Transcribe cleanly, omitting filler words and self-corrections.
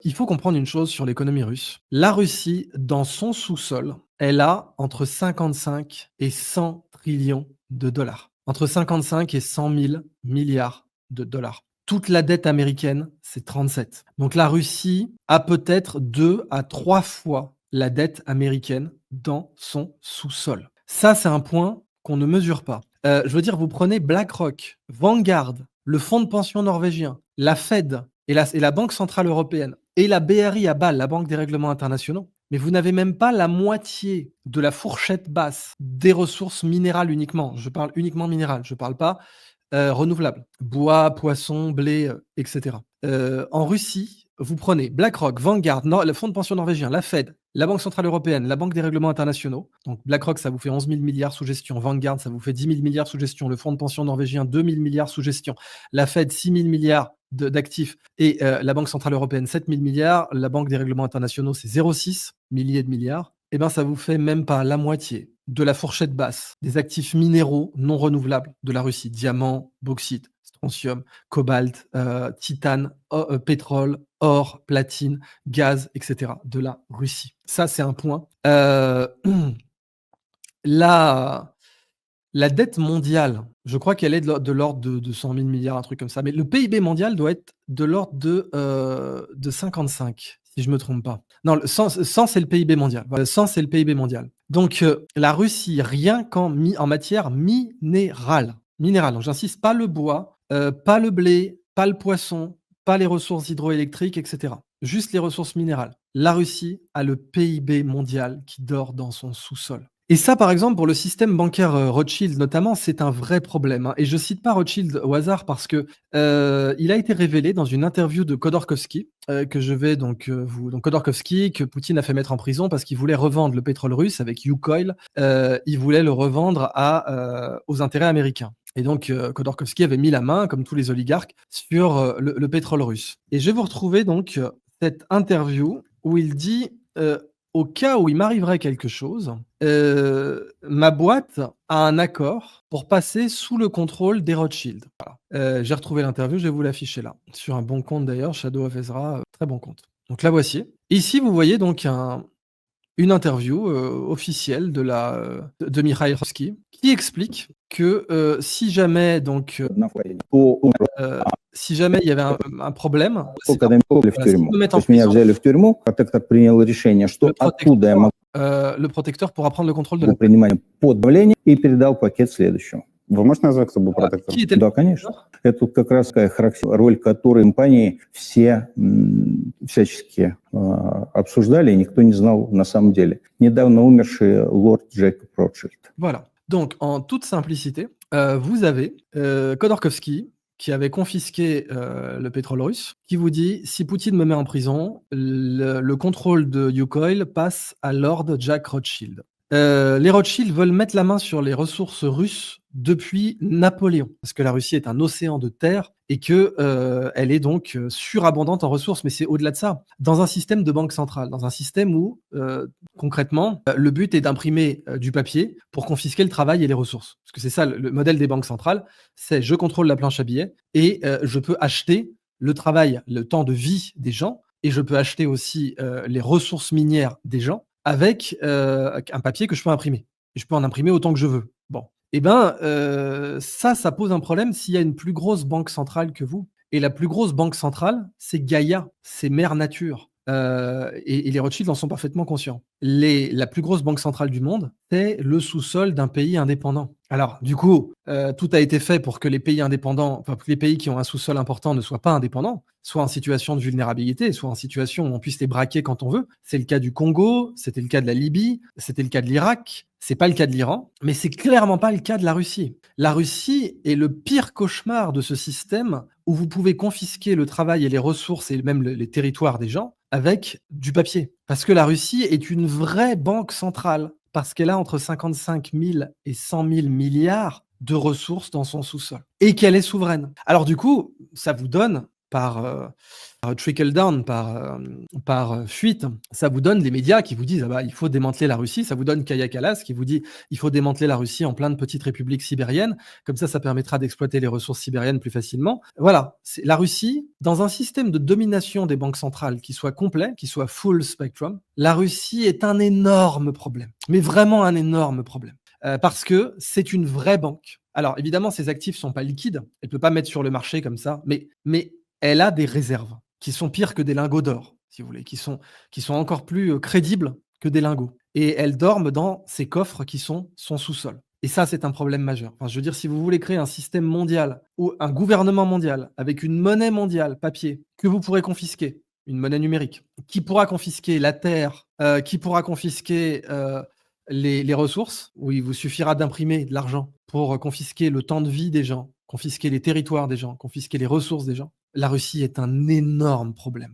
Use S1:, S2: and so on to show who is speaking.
S1: Il faut comprendre une chose sur l'économie russe. La Russie, dans son sous-sol, elle a entre 55 et 100 trillions de dollars. Entre 55 et 100 000 milliards de dollars. Toute la dette américaine, c'est 37. Donc la Russie a peut-être 2 à 3 fois la dette américaine dans son sous-sol. Ça, c'est un point qu'on ne mesure pas. Je veux dire, vous prenez BlackRock, Vanguard, le fonds de pension norvégien, la Fed et la Banque centrale européenne et la BRI à Bâle, la Banque des règlements internationaux, mais vous n'avez même pas la moitié de la fourchette basse des ressources minérales uniquement. Je parle uniquement minérales, je ne parle pas renouvelables. Bois, poissons, blé, etc. En Russie, vous prenez BlackRock, Vanguard, le fonds de pension norvégien, la Fed, la Banque centrale européenne, la Banque des règlements internationaux. Donc BlackRock, ça vous fait 11 000 milliards sous gestion. Vanguard, ça vous fait 10 000 milliards sous gestion. Le fonds de pension norvégien, 2 000 milliards sous gestion. La Fed, 6 000 milliards d'actifs. Et la Banque centrale européenne, 7 000 milliards. La Banque des règlements internationaux, c'est 0,6 milliers de milliards. Eh bien, ça vous fait même pas la moitié de la fourchette basse des actifs minéraux non renouvelables de la Russie. Diamant, bauxite, strontium, cobalt, titane, pétrole, or, platine, gaz, etc. de la Russie. Ça, c'est un point. La dette mondiale, je crois qu'elle est de l'ordre de 100 000 milliards, un truc comme ça. Mais le PIB mondial doit être de l'ordre de 55, si je ne me trompe pas. Non, 100 c'est le PIB mondial. Voilà, 100, c'est le PIB mondial. Donc, la Russie, rien qu'en matière minérale, donc j'insiste, pas le bois, pas le blé, pas le poisson, pas les ressources hydroélectriques, etc. Juste les ressources minérales. La Russie a le PIB mondial qui dort dans son sous-sol. Et ça, par exemple, pour le système bancaire Rothschild notamment, c'est un vrai problème, hein. Et je cite pas Rothschild au hasard parce que il a été révélé dans une interview de Khodorkovsky, que je vais donc donc Khodorkovsky, que Poutine a fait mettre en prison parce qu'il voulait revendre le pétrole russe avec Lukoil. Il voulait le revendre aux intérêts américains. Et donc, Khodorkovsky avait mis la main, comme tous les oligarques, sur le pétrole russe. Et je vais vous retrouver donc cette interview où il dit au cas où il m'arriverait quelque chose, ma boîte a un accord pour passer sous le contrôle des Rothschild. Voilà. J'ai retrouvé l'interview, je vais vous l'afficher là. Sur un bon compte d'ailleurs, Shadow of Ezra, très bon compte. Donc la voici. Ici, vous voyez donc une interview officielle de Mikhail Roski qui explique que si jamais donc si jamais il y avait un problème,
S2: Когда меня попали в
S1: voilà, s'ils
S2: тюрьму.
S1: me mettent
S2: То
S1: en
S2: есть меня
S1: prison,
S2: взяли в тюрьму, протектор принял решение, что оттуда я могу
S1: le protecteur pourra prendre le contrôle de la
S2: принимать под давлением и передал пакет следующему.
S3: Вы можете назвать, кто был протектором?
S1: Qui était le
S2: Да, конечно. Это вот как раз такая роль, которой компании все всячески обсуждали, и никто не знал на самом деле. Недавно умерший лорд Джейкоб Ротшильд.
S1: Voilà. Donc, en toute simplicité, vous avez Khodorkovsky qui avait confisqué le pétrole russe, qui vous dit, si Poutine me met en prison, le contrôle de Lukoil passe à Lord Jack Rothschild. Les Rothschild veulent mettre la main sur les ressources russes depuis Napoléon, parce que la Russie est un océan de terre et que elle est donc surabondante en ressources. Mais c'est au-delà de ça. Dans un système de banque centrale, dans un système où concrètement le but est d'imprimer du papier pour confisquer le travail et les ressources. Parce que c'est ça le modèle des banques centrales, c'est je contrôle la planche à billets et je peux acheter le travail, le temps de vie des gens, et je peux acheter aussi les ressources minières des gens avec un papier que je peux imprimer. Et je peux en imprimer autant que je veux. Bon. Eh bien, ça pose un problème s'il y a une plus grosse banque centrale que vous. Et la plus grosse banque centrale, c'est Gaïa, c'est Mère Nature. Et les Rothschild en sont parfaitement conscients. La plus grosse banque centrale du monde, c'est le sous-sol d'un pays indépendant. Alors, du coup, tout a été fait pour que les pays indépendants, enfin, que les pays qui ont un sous-sol important ne soient pas indépendants, soit en situation de vulnérabilité, soit en situation où on puisse les braquer quand on veut. C'est le cas du Congo, c'était le cas de la Libye, c'était le cas de l'Irak, c'est pas le cas de l'Iran, mais c'est clairement pas le cas de la Russie. La Russie est le pire cauchemar de ce système où vous pouvez confisquer le travail et les ressources et même les territoires des gens avec du papier. Parce que la Russie est une vraie banque centrale, parce qu'elle a entre 55 000 et 100 000 milliards de ressources dans son sous-sol, et qu'elle est souveraine. Alors du coup, ça vous donne par trickle down, par fuite, ça vous donne des médias qui vous disent il faut démanteler la Russie. Ça vous donne Kaja Kallas qui vous dit il faut démanteler la Russie en plein de petites républiques sibériennes. Comme ça permettra d'exploiter les ressources sibériennes plus facilement. Voilà, c'est la Russie dans un système de domination des banques centrales qui soit complet, qui soit full spectrum. La Russie est un énorme problème, mais vraiment un énorme problème. Parce que c'est une vraie banque. Alors évidemment, ses actifs sont pas liquides. Elle peut pas mettre sur le marché comme ça, mais elle a des réserves qui sont pires que des lingots d'or, si vous voulez, qui sont encore plus crédibles que des lingots. Et elles dorment dans ces coffres qui sont son sous-sol. Et ça, c'est un problème majeur. Enfin, je veux dire, si vous voulez créer un système mondial ou un gouvernement mondial avec une monnaie mondiale, papier, que vous pourrez confisquer, une monnaie numérique, qui pourra confisquer la terre, qui pourra confisquer les ressources, où il vous suffira d'imprimer de l'argent pour confisquer le temps de vie des gens, confisquer les territoires des gens, confisquer les ressources des gens. La Russie est un énorme problème.